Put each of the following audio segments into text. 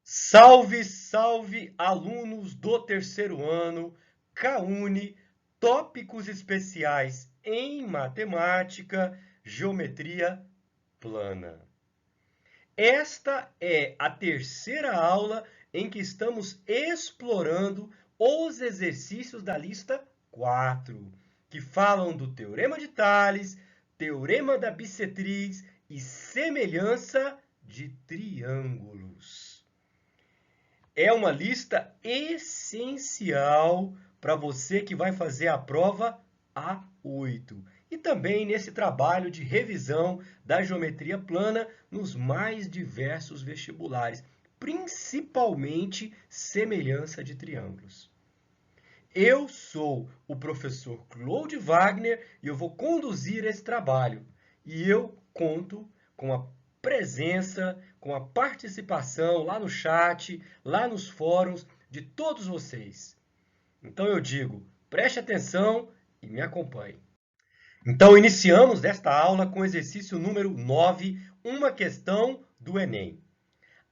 Salve, salve, alunos do terceiro ano, CAUNI, tópicos especiais em matemática, geometria plana. Esta é a terceira aula em que estamos explorando os exercícios da lista 4, que falam do Teorema de Tales, Teorema da bissetriz e semelhança de triângulos. É uma lista essencial para você que vai fazer a prova A8. E também nesse trabalho de revisão da geometria plana nos mais diversos vestibulares, principalmente semelhança de triângulos. Eu sou o professor Claude Wagner e eu vou conduzir esse trabalho. E eu conto com a presença, com a participação lá no chat, lá nos fóruns de todos vocês. Então eu digo, preste atenção e me acompanhe. Então iniciamos esta aula com o exercício número 9, uma questão do Enem.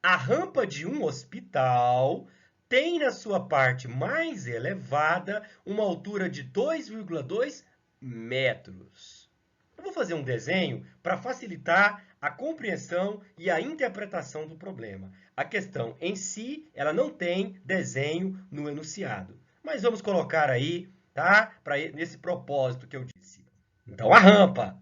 A rampa de um hospital tem na sua parte mais elevada uma altura de 2,2 metros. Eu vou fazer um desenho para facilitar a compreensão e a interpretação do problema. A questão em si, ela não tem desenho no enunciado, mas vamos colocar aí, tá? Nesse propósito que eu disse. Então, a rampa.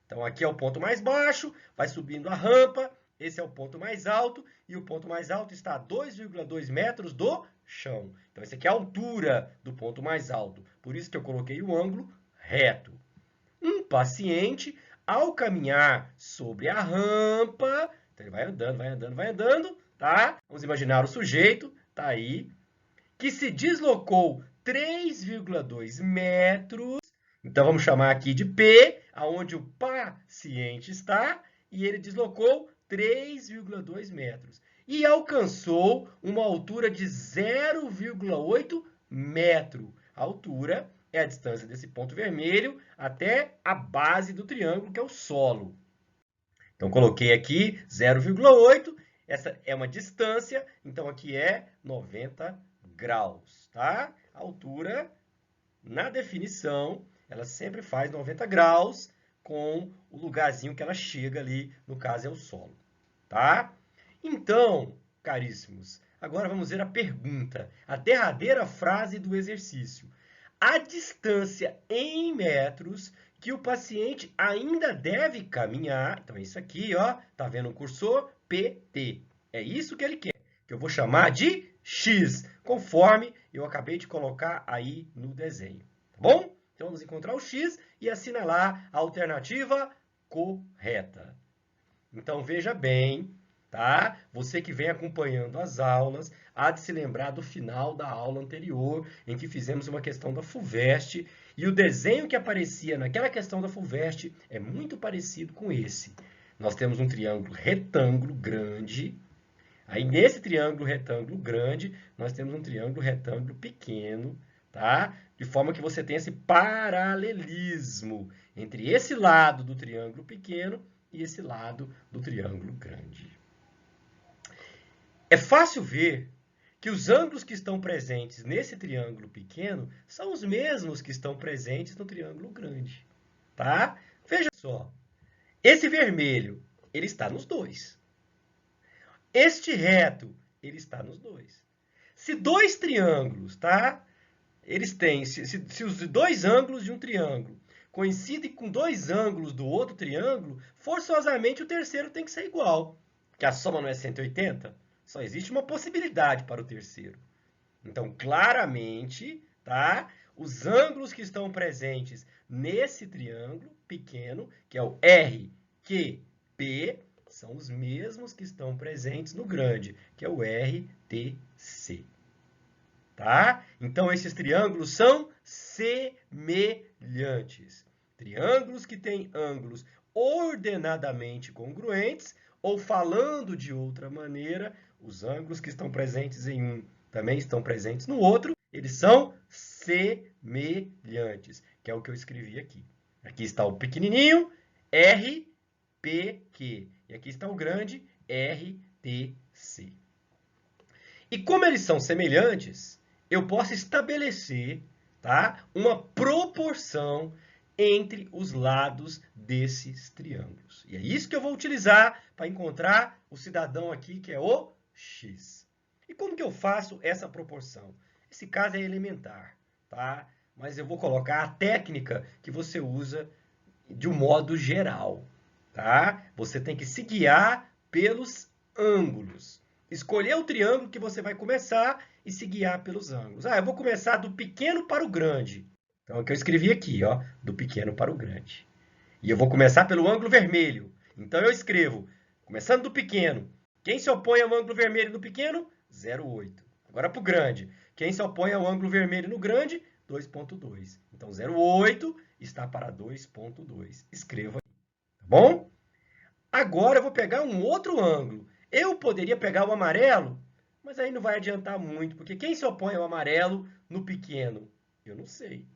Então, aqui é o ponto mais baixo, vai subindo a rampa, esse é o ponto mais alto, e o ponto mais alto está a 2,2 metros do chão. Então, essa aqui é a altura do ponto mais alto. Por isso que eu coloquei o ângulo reto. Um paciente, ao caminhar sobre a rampa, então ele vai andando, vai andando, vai andando, tá? Vamos imaginar o sujeito, tá aí, que se deslocou 3,2 metros. Então, vamos chamar aqui de P, aonde o paciente está, e ele deslocou 3,2 metros. E alcançou uma altura de 0,8 metro. A altura é a distância desse ponto vermelho até a base do triângulo, que é o solo. Então, coloquei aqui 0,8. Essa é uma distância, então aqui é 90 graus, tá? A altura, na definição, ela sempre faz 90 graus com o lugarzinho que ela chega ali, no caso é o solo, tá? Então, caríssimos, agora vamos ver a pergunta, a derradeira frase do exercício. A distância em metros que o paciente ainda deve caminhar, então é isso aqui, ó, tá vendo o cursor? PT. É isso que ele quer, que eu vou chamar de X, conforme eu acabei de colocar aí no desenho, tá bom? Então vamos encontrar o X e assinalar a alternativa correta. Então veja bem, tá? Você que vem acompanhando as aulas, há de se lembrar do final da aula anterior, em que fizemos uma questão da FUVEST, e o desenho que aparecia naquela questão da FUVEST é muito parecido com esse. Nós temos um triângulo retângulo grande, aí nesse triângulo retângulo grande, nós temos um triângulo retângulo pequeno, tá? De forma que você tem esse paralelismo entre esse lado do triângulo pequeno e esse lado do triângulo grande. É fácil ver que os ângulos que estão presentes nesse triângulo pequeno são os mesmos que estão presentes no triângulo grande, tá? Veja só, esse vermelho, ele está nos dois. Este reto, ele está nos dois. Se dois triângulos, tá? Eles têm, se os dois ângulos de um triângulo coincidem com dois ângulos do outro triângulo, forçosamente o terceiro tem que ser igual. Que a soma não é 180? Só existe uma possibilidade para o terceiro. Então, claramente, tá? Os ângulos que estão presentes nesse triângulo pequeno, que é o RQP, são os mesmos que estão presentes no grande, que é o RTC. Tá? Então, esses triângulos são semelhantes. Triângulos que têm ângulos ordenadamente congruentes, ou falando de outra maneira, os ângulos que estão presentes em um também estão presentes no outro, eles são semelhantes, que é o que eu escrevi aqui. Aqui está o pequenininho, RPQ, e aqui está o grande, RTC. E como eles são semelhantes, eu posso estabelecer, tá, uma proporção entre os lados desses triângulos. E é isso que eu vou utilizar para encontrar o cidadão aqui, que é o x. E como que eu faço essa proporção? Esse caso é elementar, tá? Mas eu vou colocar a técnica que você usa de um modo geral, tá? Você tem que se guiar pelos ângulos. Escolher o triângulo que você vai começar e se guiar pelos ângulos. Eu vou começar do pequeno para o grande. Então, é o que eu escrevi aqui, ó, do pequeno para o grande. E eu vou começar pelo ângulo vermelho. Então, eu escrevo, começando do pequeno. Quem se opõe ao ângulo vermelho no pequeno? 0,8. Agora, para o grande. Quem se opõe ao ângulo vermelho no grande? 2,2. Então, 0,8 está para 2,2. Escreva aí, tá bom? Agora, eu vou pegar um outro ângulo. Eu poderia pegar o amarelo, mas aí não vai adiantar muito, porque quem se opõe ao amarelo no pequeno? Eu não sei.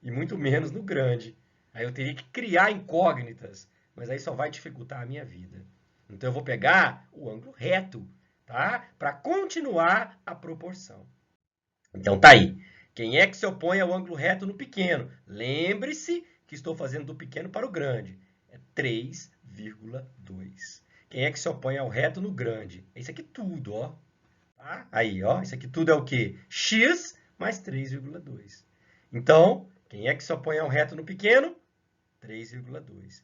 E muito menos no grande. Aí eu teria que criar incógnitas, mas aí só vai dificultar a minha vida. Então eu vou pegar o ângulo reto, tá? Para continuar a proporção. Então tá aí. Quem é que se opõe ao ângulo reto no pequeno? Lembre-se que estou fazendo do pequeno para o grande. É 3,2. Quem é que se opõe ao reto no grande? É isso aqui tudo, ó. Tá? Aí, ó. Isso aqui tudo é o quê? X mais 3,2. Então, quem é que se opõe ao reto no pequeno? 3,2.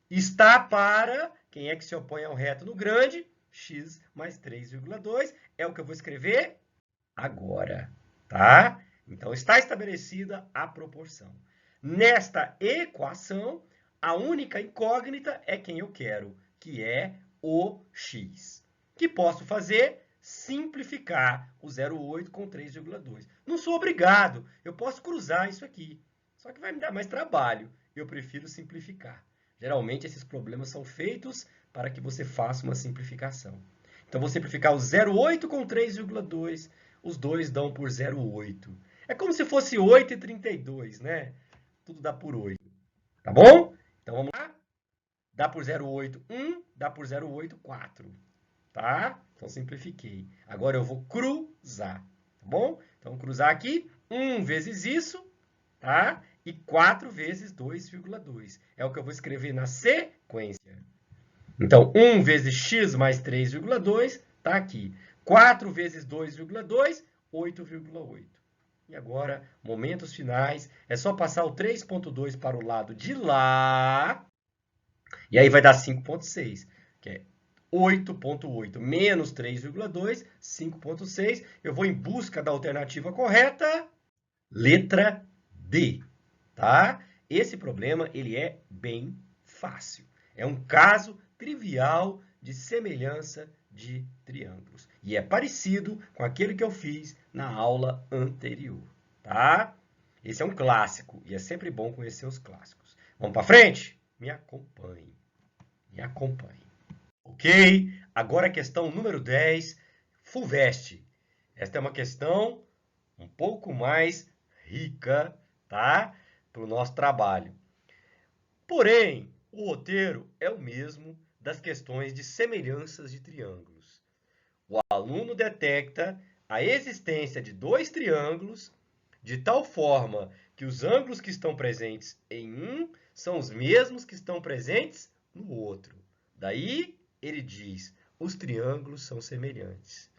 Está para quem é que se opõe ao reto no grande? X mais 3,2. É o que eu vou escrever agora, tá? Então, está estabelecida a proporção. Nesta equação, a única incógnita é quem eu quero, que é o x. Que posso fazer? Simplificar o 0,8 com 3,2. Não sou obrigado, eu posso cruzar isso aqui. Só que vai me dar mais trabalho. Eu prefiro simplificar. Geralmente, esses problemas são feitos para que você faça uma simplificação. Então, vou simplificar o 0,8 com 3,2. Os dois dão por 0,8. É como se fosse 8 e 32, né? Tudo dá por 8. Tá bom? Então, vamos lá? Dá por 0,8, 1. Dá por 0,8, 4. Tá? Então, simplifiquei. Agora, eu vou cruzar. Tá bom? Então, cruzar aqui. 1 vezes isso, tá? E 4 vezes 2,2. É o que eu vou escrever na sequência. Então, 1 vezes x mais 3,2 está aqui. 4 vezes 2,2, 8,8. E agora, momentos finais, é só passar o 3,2 para o lado de lá. E aí vai dar 5,6, que é 8,8 menos 3,2, 5,6. Eu vou em busca da alternativa correta, letra D, tá? Esse problema, ele é bem fácil. É um caso trivial de semelhança de triângulos. E é parecido com aquele que eu fiz na aula anterior, tá? Esse é um clássico e é sempre bom conhecer os clássicos. Vamos para frente? Me acompanhe. Me acompanhe. Ok? Agora a questão número 10, FUVEST. Esta é uma questão um pouco mais rica, tá? Para o nosso trabalho. Porém, o roteiro é o mesmo das questões de semelhanças de triângulos. O aluno detecta a existência de dois triângulos de tal forma que os ângulos que estão presentes em um são os mesmos que estão presentes no outro. Daí, ele diz, os triângulos são semelhantes.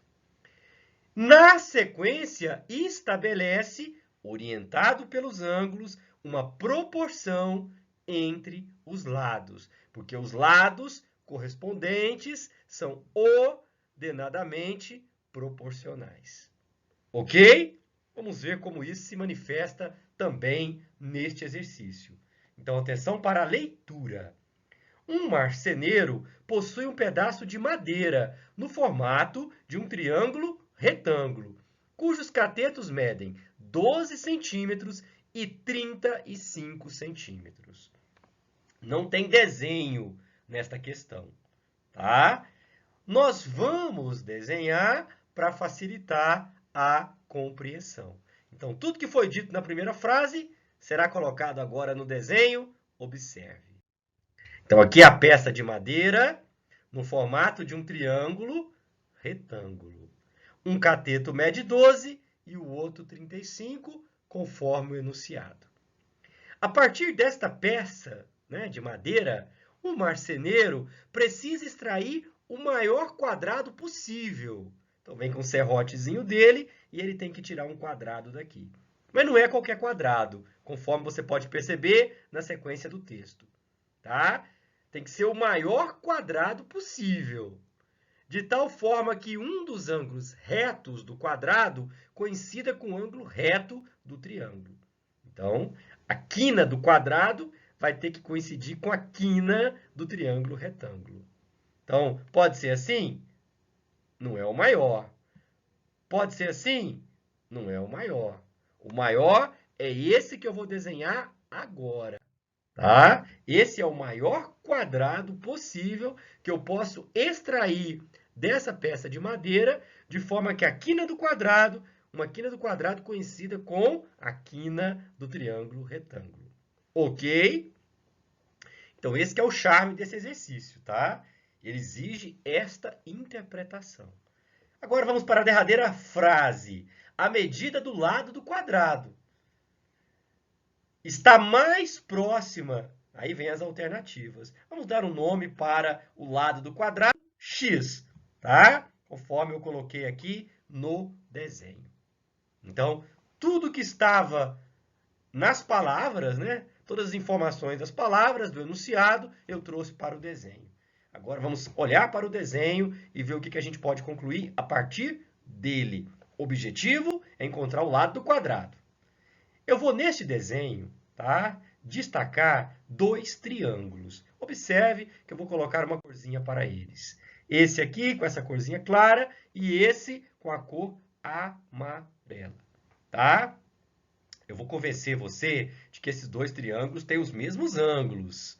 Na sequência, estabelece, orientado pelos ângulos, uma proporção entre os lados, porque os lados correspondentes são ordenadamente proporcionais. Ok? Vamos ver como isso se manifesta também neste exercício. Então, atenção para a leitura. Um marceneiro possui um pedaço de madeira no formato de um triângulo retângulo, cujos catetos medem 12 centímetros e 35 centímetros. Não tem desenho nesta questão, tá? Nós vamos desenhar para facilitar a compreensão. Então, tudo que foi dito na primeira frase será colocado agora no desenho. Observe. Então, aqui a peça de madeira no formato de um triângulo retângulo. Um cateto mede 12 e o outro 35, conforme o enunciado. A partir desta peça, né, de madeira, o marceneiro precisa extrair o maior quadrado possível. Então, vem com o serrotezinho dele e ele tem que tirar um quadrado daqui. Mas não é qualquer quadrado, conforme você pode perceber na sequência do texto. Tá? Tem que ser o maior quadrado possível, de tal forma que um dos ângulos retos do quadrado coincida com o ângulo reto do triângulo. Então, a quina do quadrado vai ter que coincidir com a quina do triângulo retângulo. Então, pode ser assim? Não é o maior. Pode ser assim? Não é o maior. O maior é esse que eu vou desenhar agora. Tá? Esse é o maior quadrado possível que eu posso extrair dessa peça de madeira, de forma que a quina do quadrado, uma quina do quadrado coincida com a quina do triângulo retângulo. Ok? Então, esse que é o charme desse exercício, tá? Ele exige esta interpretação. Agora, vamos para a derradeira frase. A medida do lado do quadrado está mais próxima. Aí vem as alternativas. Vamos dar um nome para o lado do quadrado, x, tá? Conforme eu coloquei aqui no desenho. Então, tudo que estava nas palavras, né? Todas as informações das palavras, do enunciado, eu trouxe para o desenho. Agora vamos olhar para o desenho e ver o que a gente pode concluir a partir dele. O objetivo é encontrar o lado do quadrado. Eu vou, neste desenho, tá, destacar dois triângulos. Observe que eu vou colocar uma corzinha para eles. Esse aqui com essa corzinha clara e esse com a cor amarela. Tá? Eu vou convencer você de que esses dois triângulos têm os mesmos ângulos.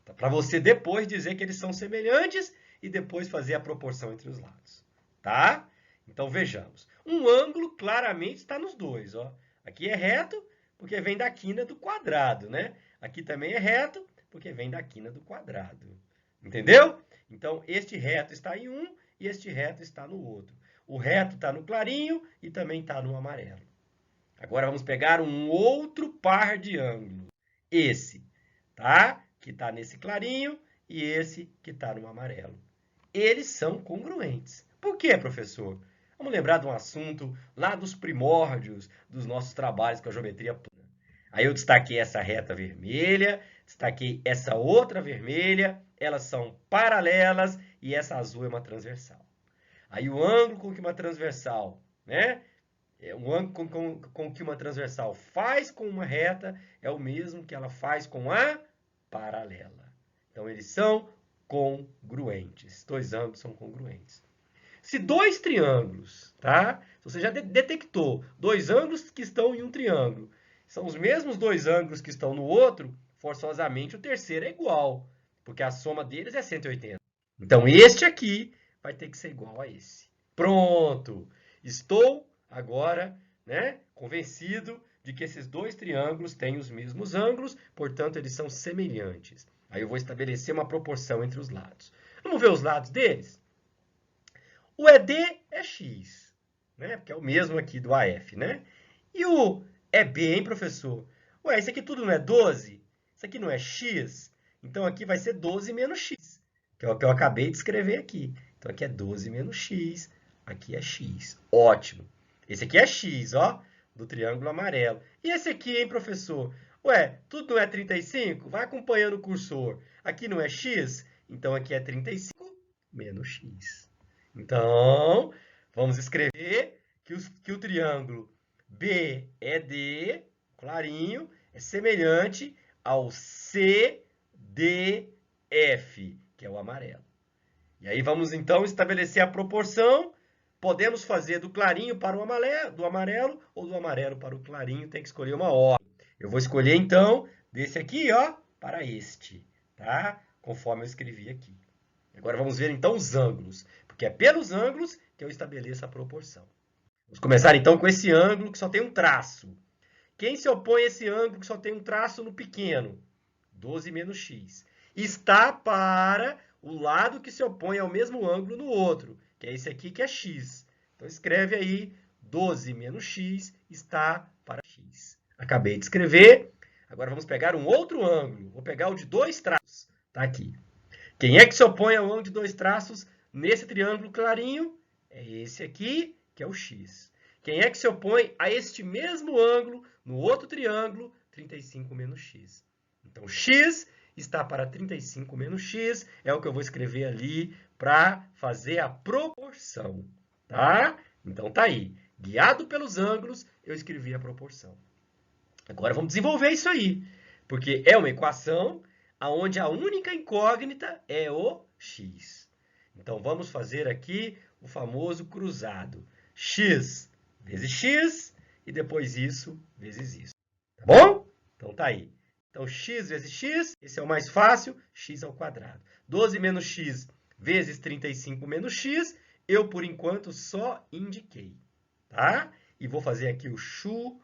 Tá? Para você depois dizer que eles são semelhantes e depois fazer a proporção entre os lados. Tá? Então, vejamos. Um ângulo claramente está nos dois. Ó. Aqui é reto, porque vem da quina do quadrado, né? Aqui também é reto, porque vem da quina do quadrado. Entendeu? Então, este reto está em um e este reto está no outro. O reto está no clarinho e também está no amarelo. Agora, vamos pegar um outro par de ângulos. Esse, tá? Que está nesse clarinho e esse que está no amarelo. Eles são congruentes. Por quê, professor? Vamos lembrar de um assunto lá dos primórdios dos nossos trabalhos com a geometria plana. Aí eu destaquei essa reta vermelha, destaquei essa outra vermelha, elas são paralelas e essa azul é uma transversal. Aí o ângulo com que uma transversal, né? O ângulo com que uma transversal faz com uma reta é o mesmo que ela faz com a paralela. Então, eles são congruentes. Dois ângulos são congruentes. Se dois triângulos, tá? Se você já detectou dois ângulos que estão em um triângulo, são os mesmos dois ângulos que estão no outro, forçosamente o terceiro é igual, porque a soma deles é 180. Então, este aqui vai ter que ser igual a esse. Pronto! Estou agora, né, convencido de que esses dois triângulos têm os mesmos ângulos, portanto, eles são semelhantes. Aí eu vou estabelecer uma proporção entre os lados. Vamos ver os lados deles? O ED é x, né? Porque é o mesmo aqui do AF, né? E o EB, hein, professor? Ué, isso aqui tudo não é 12? Isso aqui não é x? Então, aqui vai ser 12 menos x, que é o que eu acabei de escrever aqui. Então, aqui é 12 menos x, aqui é x. Ótimo. Esse aqui é x, ó, do triângulo amarelo. E esse aqui, hein, professor? Ué, tudo não é 35? Vai acompanhando o cursor. Aqui não é x? Então, aqui é 35 menos x. Então, vamos escrever que o triângulo BED, clarinho, é semelhante ao CDF, que é o amarelo. E aí vamos então estabelecer a proporção. Podemos fazer do clarinho para o amarelo ou do amarelo para o clarinho, tem que escolher uma ordem. Eu vou escolher então desse aqui, ó, para este, tá? Conforme eu escrevi aqui. Agora vamos ver então os ângulos, porque é pelos ângulos que eu estabeleço a proporção. Vamos começar então com esse ângulo que só tem um traço. Quem se opõe a esse ângulo que só tem um traço no pequeno? 12 menos x. Está para o lado que se opõe ao mesmo ângulo no outro, que é esse aqui que é x. Então, escreve aí, 12 menos x está para x. Acabei de escrever. Agora, vamos pegar um outro ângulo. Vou pegar o de 2 traços. Está aqui. Quem é que se opõe ao ângulo de 2 traços nesse triângulo clarinho? É esse aqui, que é o x. Quem é que se opõe a este mesmo ângulo no outro triângulo? 35 menos x. Então, x está para 35 menos x, é o que eu vou escrever ali para fazer a proporção, tá? Então, tá aí. Guiado pelos ângulos, eu escrevi a proporção. Agora, vamos desenvolver isso aí, porque é uma equação onde a única incógnita é o x. Então, vamos fazer aqui o famoso cruzado. X vezes x e depois isso vezes isso. Tá bom? Então, tá aí. Então, x vezes x, esse é o mais fácil, x ao quadrado. 12 menos x vezes 35 menos x, eu, por enquanto, só indiquei. Tá? E vou fazer aqui o chuveirinho.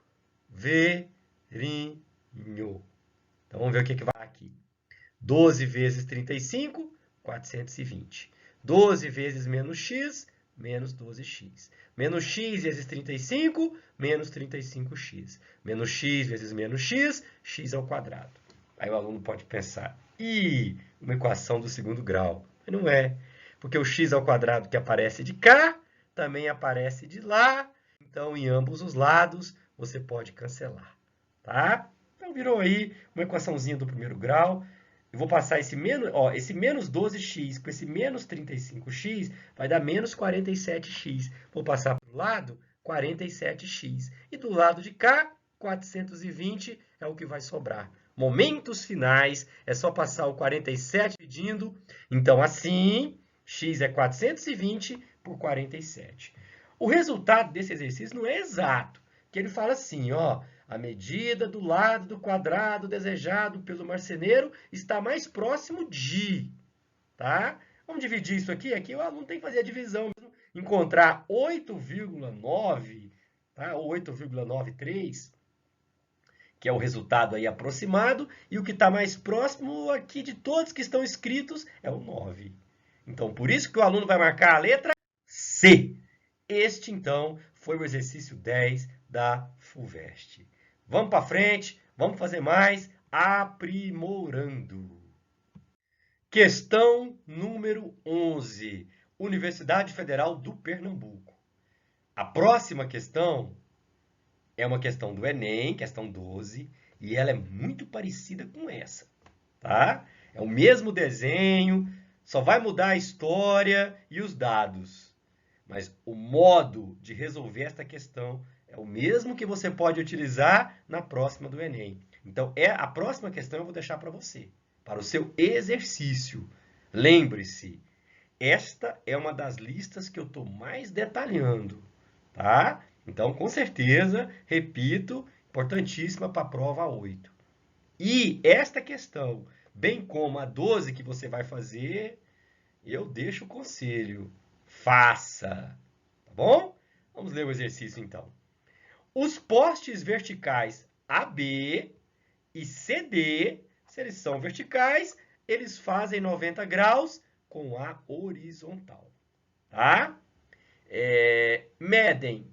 Então, vamos ver o que vai aqui. 12 vezes 35, 420. 12 vezes menos x, menos 12x. Menos x vezes 35, menos 35x. Menos x vezes menos x, x ao quadrado. Aí o aluno pode pensar, uma equação do segundo grau. Mas não é, porque o x ao quadrado que aparece de cá, também aparece de lá. Então, em ambos os lados, você pode cancelar. Tá? Então, virou aí uma equaçãozinha do primeiro grau. Eu vou passar esse menos 12x com esse menos 35x, vai dar menos 47x. Vou passar para o lado, 47x. E do lado de cá, 420 é o que vai sobrar. Momentos finais, é só passar o 47 dividindo. Então, assim, x é 420 por 47. O resultado desse exercício não é exato, que ele fala assim, ó, a medida do lado do quadrado desejado pelo marceneiro está mais próximo de, tá? Vamos dividir isso aqui. Aqui o aluno tem que fazer a divisão, encontrar 8,9, tá? Ou 8,93, que é o resultado aí aproximado, e o que está mais próximo aqui de todos que estão escritos é o 9. Então, por isso que o aluno vai marcar a letra C. Este, então, foi o exercício 10 da FUVEST. Vamos para frente, vamos fazer mais, aprimorando. Questão número 11, Universidade Federal do Pernambuco. A próxima questão é uma questão do Enem, questão 12, e ela é muito parecida com essa, tá? É o mesmo desenho, só vai mudar a história e os dados. Mas o modo de resolver esta questão é o mesmo que você pode utilizar na próxima do Enem. Então, a próxima questão eu vou deixar para você, para o seu exercício. Lembre-se, esta é uma das listas que eu estou mais detalhando, tá? Então, com certeza, repito, importantíssima para a prova 8. E esta questão, bem como a 12 que você vai fazer, eu deixo o conselho. Faça, tá bom? Vamos ler o exercício, então. Os postes verticais AB e CD, se eles são verticais, eles fazem 90 graus com a horizontal, tá? Medem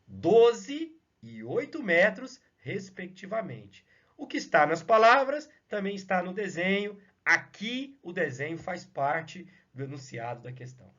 12 e 8 metros, respectivamente. O que está nas palavras também está no desenho. Aqui, o desenho faz parte do enunciado da questão.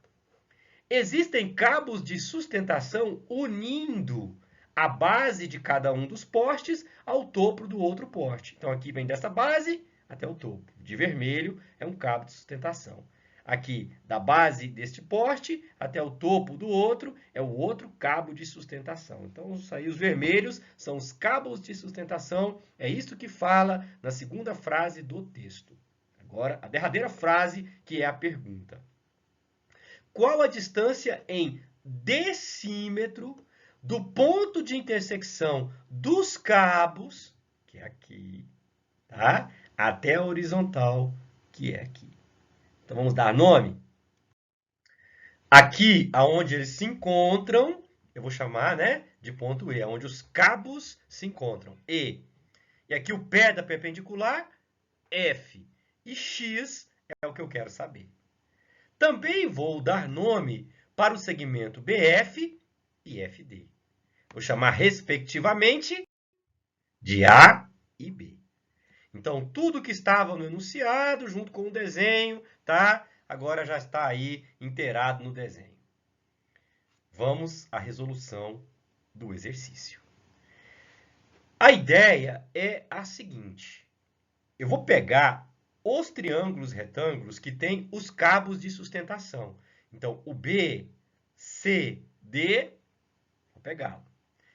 Existem cabos de sustentação unindo a base de cada um dos postes ao topo do outro poste. Então, aqui vem dessa base até o topo. De vermelho é um cabo de sustentação. Aqui, da base deste poste até o topo do outro, é o outro cabo de sustentação. Então, aí os vermelhos são os cabos de sustentação. É isso que fala na segunda frase do texto. Agora, a derradeira frase, que é a pergunta. Qual a distância em decímetro do ponto de intersecção dos cabos, que é aqui, tá? Até a horizontal, que é aqui. Então, vamos dar nome? Aqui, aonde eles se encontram, eu vou chamar, né, de ponto E, onde os cabos se encontram, E. E aqui o pé da perpendicular, F. E X é o que eu quero saber. Também vou dar nome para o segmento BF e FD. Vou chamar, respectivamente, de A e B. Então, tudo que estava no enunciado, junto com o desenho, tá? Agora já está aí inteirado no desenho. Vamos à resolução do exercício. A ideia é a seguinte. Eu vou pegar os triângulos retângulos que têm os cabos de sustentação. Então, o B, C, D, vou pegá-lo.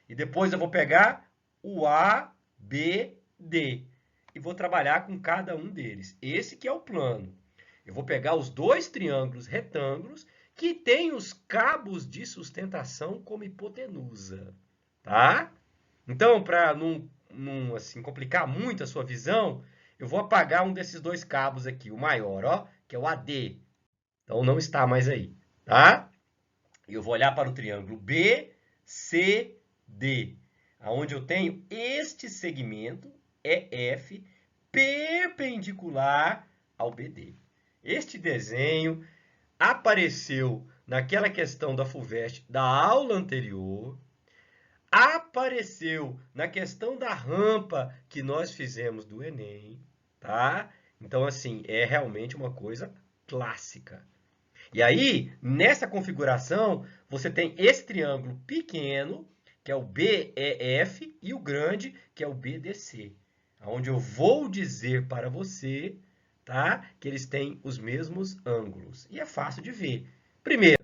E depois eu vou pegar o A, B, D. E vou trabalhar com cada um deles. Esse que é o plano. Eu vou pegar os dois triângulos retângulos que têm os cabos de sustentação como hipotenusa. Tá? Então, para não assim, complicar muito a sua visão, eu vou apagar um desses dois cabos aqui, o maior, ó, que é o AD. Então, não está mais aí, tá? Eu vou olhar para o triângulo BCD, onde eu tenho este segmento, EF, perpendicular ao BD. Este desenho apareceu naquela questão da FUVEST da aula anterior, apareceu na questão da rampa que nós fizemos do Enem, tá? Então, assim, é realmente uma coisa clássica. E aí, nessa configuração, você tem esse triângulo pequeno, que é o BEF, e o grande, que é o BDC, onde eu vou dizer para você, tá, que eles têm os mesmos ângulos. E é fácil de ver. Primeiro,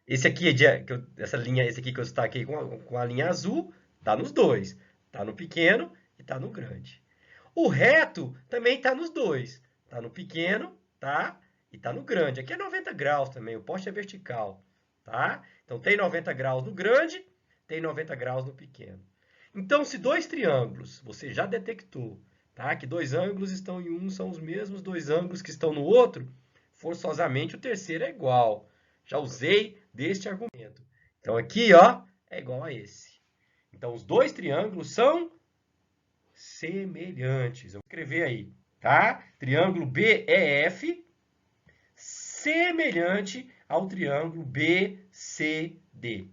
esse aqui, essa linha, esse aqui que eu destaquei com a linha azul, está nos dois. Está no pequeno e está no grande. O reto também está nos dois. Está no pequeno, tá? E está no grande. Aqui é 90 graus também, o poste é vertical, tá? Então, tem 90 graus no grande, tem 90 graus no pequeno. Então, se dois triângulos, você já detectou, tá? Que dois ângulos estão em um, são os mesmos dois ângulos que estão no outro, forçosamente o terceiro é igual. Já usei deste argumento. Então, aqui, ó, é igual a esse. Então, os dois triângulos são semelhantes. Eu vou escrever aí, tá? Triângulo BEF semelhante ao triângulo BCD.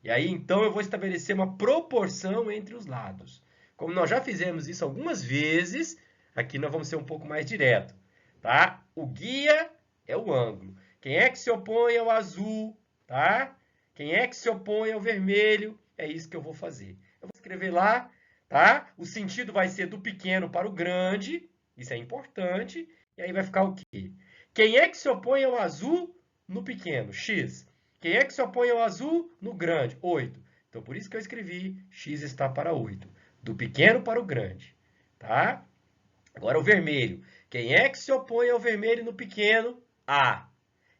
E aí, então, eu vou estabelecer uma proporção entre os lados. Como nós já fizemos isso algumas vezes, aqui nós vamos ser um pouco mais direto, tá? O guia é o ângulo. Quem é que se opõe ao azul, tá? Quem é que se opõe ao vermelho? É isso que eu vou fazer. Eu vou escrever lá, tá? O sentido vai ser do pequeno para o grande, isso é importante. E aí vai ficar o quê? Quem é que se opõe ao azul no pequeno? X. Quem é que se opõe ao azul no grande? 8. Então, por isso que eu escrevi x está para 8. Do pequeno para o grande, tá? Agora o vermelho. Quem é que se opõe ao vermelho no pequeno? A.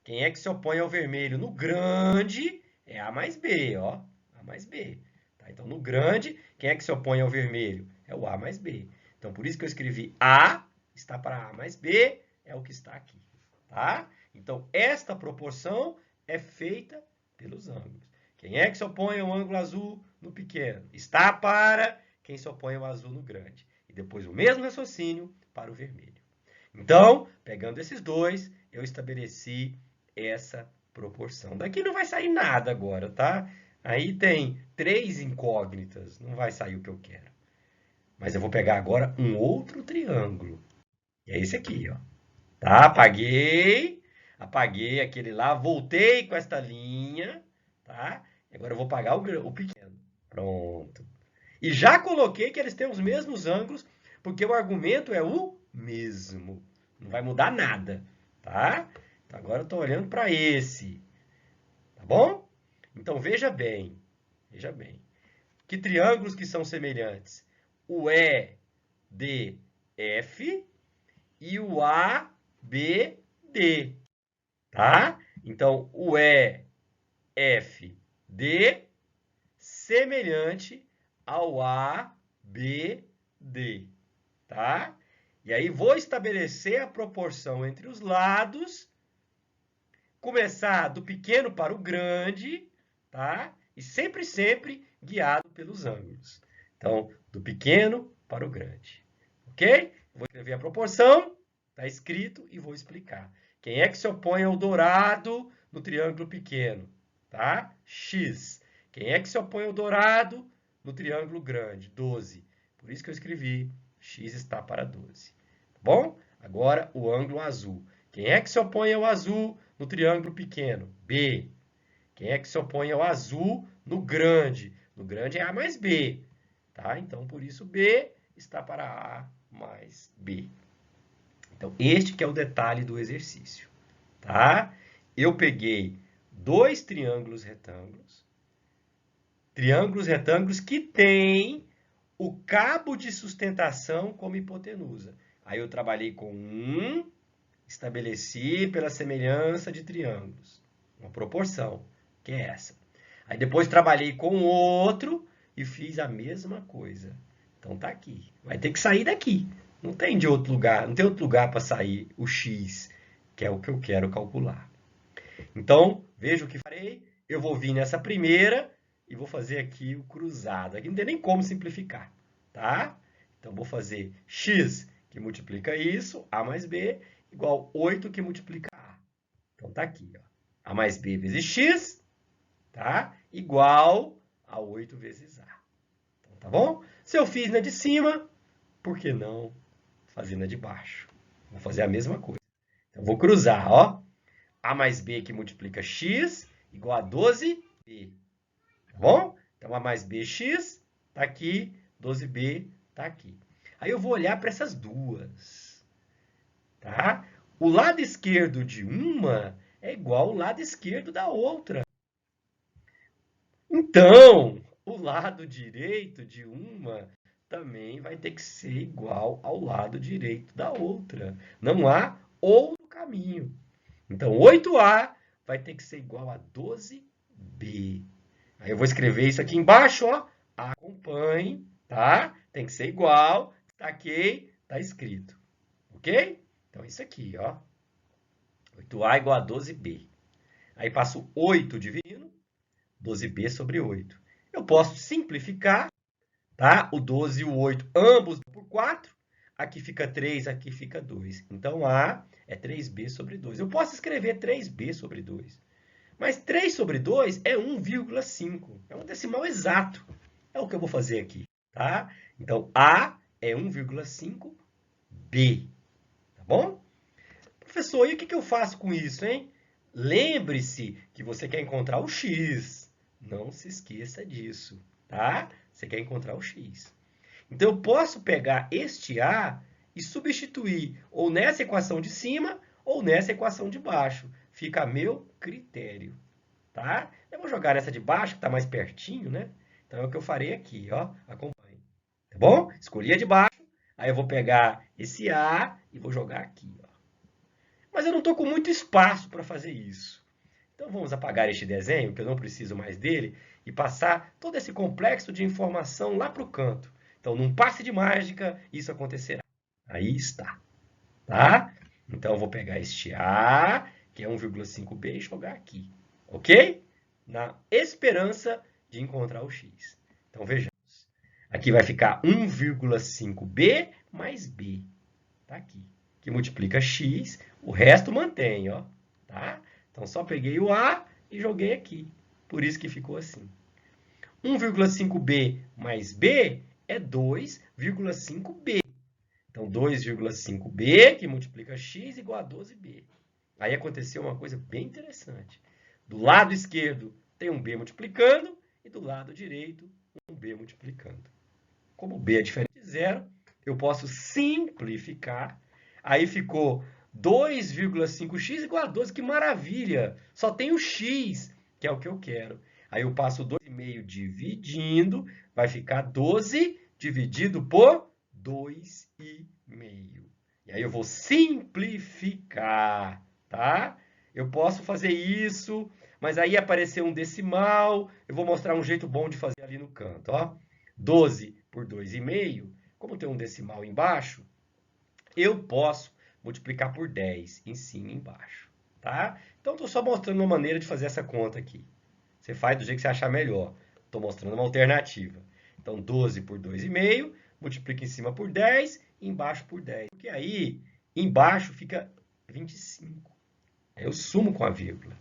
Quem é que se opõe ao vermelho no grande? É A mais B, ó. A mais B. Tá? Então, no grande, quem é que se opõe ao vermelho? É o A mais B. Então, por isso que eu escrevi A está para A mais B, é o que está aqui. Tá? Então, esta proporção é feita pelos ângulos. Quem é que se opõe ao ângulo azul no pequeno? Está para quem se opõe ao azul no grande. E depois o mesmo raciocínio para o vermelho. Então, pegando esses dois, eu estabeleci essa proporção. Daqui não vai sair nada agora, tá? Aí tem 3 incógnitas, não vai sair o que eu quero. Mas eu vou pegar agora um outro triângulo. E é esse aqui, ó. Tá? Apaguei aquele lá, voltei com esta linha, tá? Agora eu vou apagar o pequeno. Pronto. E já coloquei que eles têm os mesmos ângulos, porque o argumento é o mesmo. Não vai mudar nada, tá? Então, agora eu estou olhando para esse, tá bom? Então, veja bem. Que triângulos que são semelhantes? O EDF e o ABD, tá? Então, o EFD semelhante ao ABD, tá? E aí vou estabelecer a proporção entre os lados, começar do pequeno para o grande, tá? E sempre guiado pelos ângulos. Então, do pequeno para o grande, ok? Vou escrever a proporção, tá escrito, e vou explicar. Quem é que se opõe ao dourado no triângulo pequeno? Tá? X. Quem é que se opõe ao dourado no triângulo grande? 12. Por isso que eu escrevi x está para 12. Tá bom? Agora, o ângulo azul. Quem é que se opõe ao azul no triângulo pequeno? B. Quem é que se opõe ao azul no grande? No grande é A mais B. Tá? Então, por isso, B está para A mais B. Então, este que é o detalhe do exercício. Tá? Eu peguei dois triângulos retângulos que têm o cabo de sustentação como hipotenusa. Aí eu trabalhei com um, estabeleci pela semelhança de triângulos, uma proporção, que é essa. Aí depois trabalhei com o outro e fiz a mesma coisa. Então tá aqui. Vai ter que sair daqui. Não tem de outro lugar, não tem outro lugar para sair o x, que é o que eu quero calcular. Então, veja o que farei. Eu vou vir nessa primeira e vou fazer aqui o cruzado. Aqui não tem nem como simplificar, tá? Então, vou fazer x, que multiplica isso, A mais B, igual 8, que multiplica A. Então, tá aqui, ó. A mais B vezes x, tá? Igual a 8 vezes A. Então, tá bom? Se eu fiz na de cima, por que não fazer na de baixo? Vou fazer a mesma coisa. Então, vou cruzar, ó. A mais B que multiplica x igual a 12b. Tá bom? Então, A mais bx está aqui, 12b está aqui. Aí eu vou olhar para essas duas. Tá? O lado esquerdo de uma é igual ao lado esquerdo da outra. Então, o lado direito de uma também vai ter que ser igual ao lado direito da outra. Não há outro caminho. Então, 8A vai ter que ser igual a 12B. Aí eu vou escrever isso aqui embaixo, ó. Acompanhe, tá? Tem que ser igual. Taquei, tá escrito. Ok? Então, isso aqui, ó. 8A igual a 12B. Aí passo 8 dividindo 12B sobre 8. Eu posso simplificar, tá? O 12 e o 8, ambos por 4. Aqui fica 3, aqui fica 2. Então, A é 3b sobre 2. Eu posso escrever 3b sobre 2. Mas 3 sobre 2 é 1,5. É um decimal exato. É o que eu vou fazer aqui, tá? Então, A é 1,5b. Tá bom? Professor, e o que eu faço com isso, hein? Lembre-se que você quer encontrar o x. Não se esqueça disso, tá? Você quer encontrar o x. Então, eu posso pegar este A e substituir ou nessa equação de cima ou nessa equação de baixo. Fica a meu critério, tá? Eu vou jogar nessa de baixo, que está mais pertinho, né? Então, é o que eu farei aqui, ó. Acompanhe. Tá bom? Escolhi a de baixo, aí eu vou pegar esse A e vou jogar aqui, ó. Mas eu não estou com muito espaço para fazer isso. Então, vamos apagar este desenho, que eu não preciso mais dele, e passar todo esse complexo de informação lá para o canto. Então, num passe de mágica, isso acontecerá. Aí está. Tá? Então, eu vou pegar este A, que é 1,5b, e jogar aqui. Ok? Na esperança de encontrar o x. Então, vejamos. Aqui vai ficar 1,5b mais b. Tá aqui. Que multiplica x, o resto mantém, ó. Tá? Então, só peguei o A e joguei aqui. Por isso que ficou assim. 1,5b mais b é 2,5b. Então, 2,5b, que multiplica x, igual a 12b. Aí aconteceu uma coisa bem interessante. Do lado esquerdo tem um b multiplicando e do lado direito um b multiplicando. Como b é diferente de zero, eu posso simplificar. Aí ficou 2,5x igual a 12. Que maravilha! Só tem o x, que é o que eu quero. Aí eu passo 2,5 dividindo, vai ficar 12 dividido por 2,5. E aí eu vou simplificar, tá? Eu posso fazer isso, mas aí apareceu um decimal, eu vou mostrar um jeito bom de fazer ali no canto, ó. 12 por 2,5, como tem um decimal embaixo, eu posso multiplicar por 10 em cima e embaixo, tá? Então, estou só mostrando uma maneira de fazer essa conta aqui. Você faz do jeito que você achar melhor. Estou mostrando uma alternativa. Então, 12 por 2,5, multiplica em cima por 10 e embaixo por 10. Porque aí, embaixo fica 25. Aí eu sumo com a vírgula.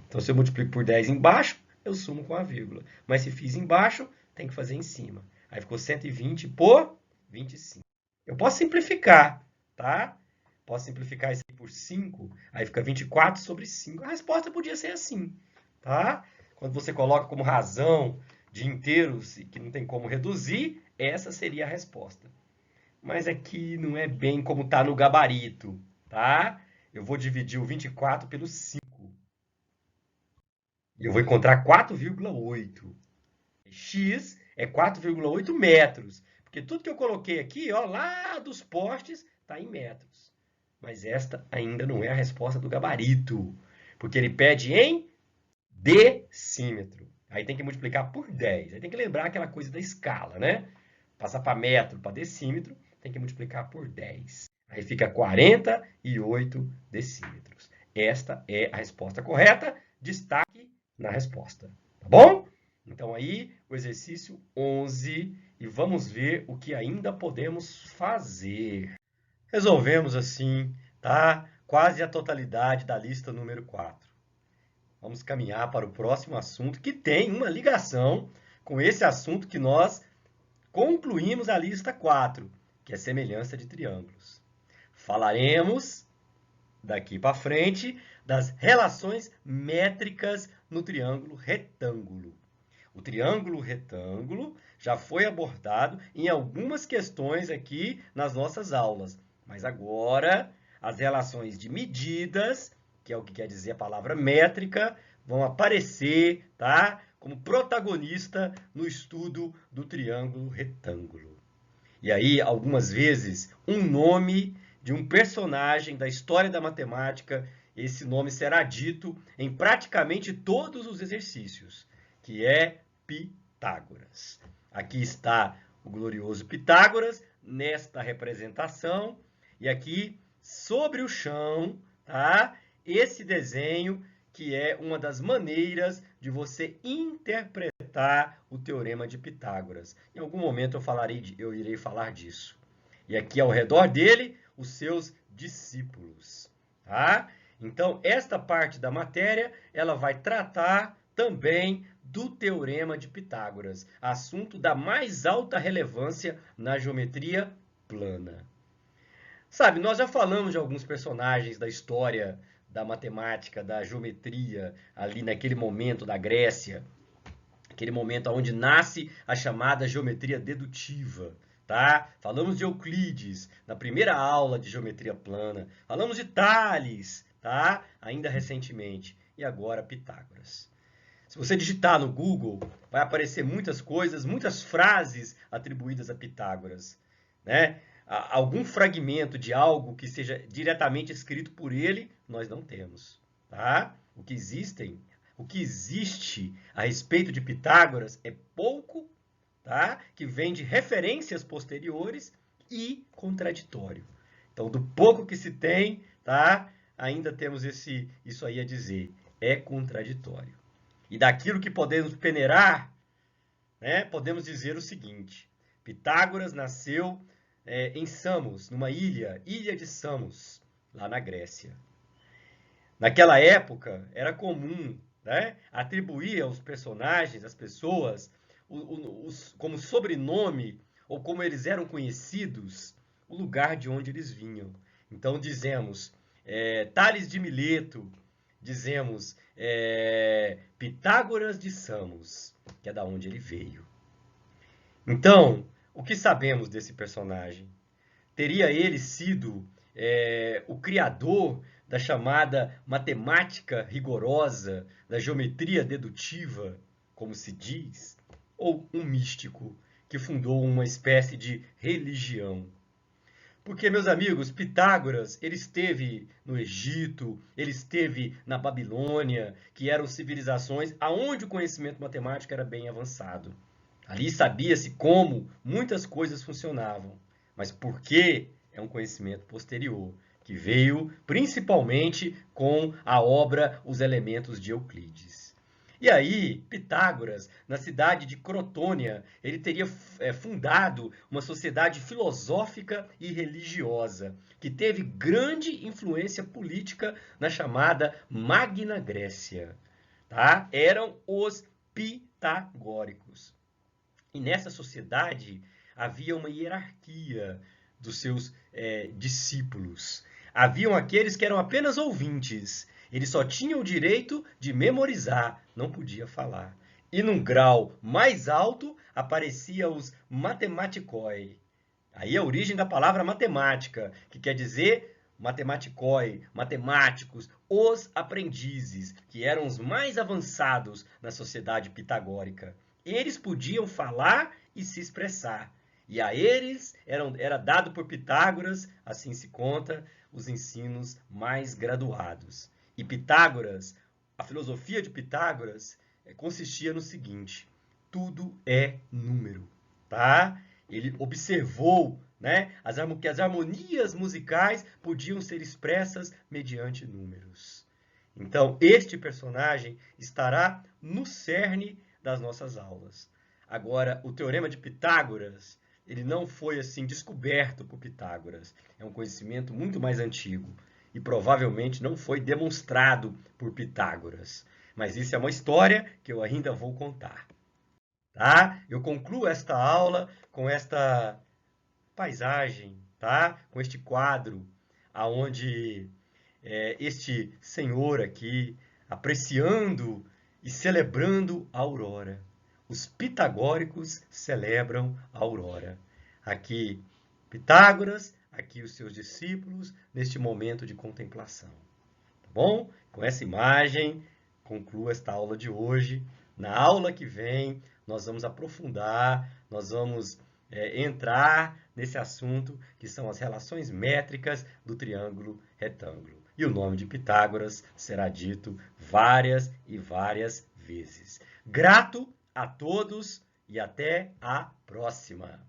Então, se eu multiplico por 10 embaixo, eu sumo com a vírgula. Mas se fiz embaixo, tem que fazer em cima. Aí ficou 120 por 25. Eu posso simplificar, tá? Posso simplificar isso aqui por 5, aí fica 24 sobre 5. A resposta podia ser assim, tá? Quando você coloca como razão de inteiros e que não tem como reduzir, essa seria a resposta. Mas aqui não é bem como está no gabarito, tá? Eu vou dividir o 24 pelo 5. E eu vou encontrar 4,8. X é 4,8 metros. Porque tudo que eu coloquei aqui, ó, lá dos postes, está em metros. Mas esta ainda não é a resposta do gabarito. Porque ele pede em decímetro. Aí tem que multiplicar por 10. Aí tem que lembrar aquela coisa da escala, né? Passar para metro, para decímetro, tem que multiplicar por 10. Aí fica 48 decímetros. Esta é a resposta correta. Destaque na resposta. Tá bom? Então aí o exercício 11 e vamos ver o que ainda podemos fazer. Resolvemos assim, tá? Quase a totalidade da lista número 4. Vamos caminhar para o próximo assunto que tem uma ligação com esse assunto que nós concluímos a lista 4, que é semelhança de triângulos. Falaremos daqui para frente das relações métricas no triângulo retângulo. O triângulo retângulo já foi abordado em algumas questões aqui nas nossas aulas, mas agora as relações de medidas, que é o que quer dizer a palavra métrica, vão aparecer, tá? Como protagonista no estudo do triângulo retângulo. E aí, algumas vezes, um nome de um personagem da história da matemática, esse nome será dito em praticamente todos os exercícios, que é Pitágoras. Aqui está o glorioso Pitágoras, nesta representação, e aqui, sobre o chão, tá? Esse desenho que é uma das maneiras de você interpretar o teorema de Pitágoras. Em algum momento eu irei falar disso. E aqui ao redor dele, os seus discípulos. Tá? Então, esta parte da matéria, ela vai tratar também do teorema de Pitágoras, assunto da mais alta relevância na geometria plana. Sabe, nós já falamos de alguns personagens da história da matemática, da geometria, ali naquele momento da Grécia, aquele momento onde nasce a chamada geometria dedutiva, tá? Falamos de Euclides na primeira aula de geometria plana, falamos de Tales, tá? Ainda recentemente, e agora Pitágoras. Se você digitar no Google, vai aparecer muitas coisas, muitas frases atribuídas a Pitágoras, né? Algum fragmento de algo que seja diretamente escrito por ele, nós não temos, tá? O que existe a respeito de Pitágoras é pouco, tá? Que vem de referências posteriores e contraditório. Então, do pouco que se tem, tá? Ainda temos isso aí a dizer, é contraditório. E daquilo que podemos peneirar, né? Podemos dizer o seguinte: Pitágoras nasceu em Samos, numa ilha de Samos, lá na Grécia. Naquela época, era comum, né, atribuir aos personagens, às pessoas, como sobrenome, ou como eles eram conhecidos, o lugar de onde eles vinham. Então, dizemos Tales de Mileto, dizemos Pitágoras de Samos, que é da onde ele veio. Então, o que sabemos desse personagem? Teria ele sido o criador da chamada matemática rigorosa, da geometria dedutiva, como se diz, ou um místico que fundou uma espécie de religião? Porque, meus amigos, Pitágoras, ele esteve no Egito, ele esteve na Babilônia, que eram civilizações onde o conhecimento matemático era bem avançado. Ali sabia-se como muitas coisas funcionavam, mas por que é um conhecimento posterior, que veio principalmente com a obra Os Elementos de Euclides. E aí, Pitágoras, na cidade de Crotônia, ele teria fundado uma sociedade filosófica e religiosa, que teve grande influência política na chamada Magna Grécia. Tá? Eram os pitagóricos. E nessa sociedade havia uma hierarquia dos seus discípulos. Haviam aqueles que eram apenas ouvintes. Eles só tinham o direito de memorizar, não podia falar. E num grau mais alto apareciam os matematikoi. Aí é a origem da palavra matemática, que quer dizer matematikoi, matemáticos, os aprendizes, que eram os mais avançados na sociedade pitagórica. Eles podiam falar e se expressar. E a eles era dado por Pitágoras, assim se conta, os ensinos mais graduados. E Pitágoras, a filosofia de Pitágoras consistia no seguinte: tudo é número, tá? Ele observou, né, que as harmonias musicais podiam ser expressas mediante números. Então, este personagem estará no cerne das nossas aulas. Agora, o Teorema de Pitágoras, ele não foi assim descoberto por Pitágoras. É um conhecimento muito mais antigo e provavelmente não foi demonstrado por Pitágoras. Mas isso é uma história que eu ainda vou contar. Tá? Eu concluo esta aula com esta paisagem, tá? Com este quadro, aonde este senhor aqui, apreciando e celebrando a aurora. Os pitagóricos celebram a aurora. Aqui Pitágoras, aqui os seus discípulos, neste momento de contemplação. Tá bom? Com essa imagem, concluo esta aula de hoje. Na aula que vem, nós vamos aprofundar, nós vamos entrar nesse assunto que são as relações métricas do triângulo retângulo. E o nome de Pitágoras será dito várias e várias vezes. Grato a todos e até a próxima!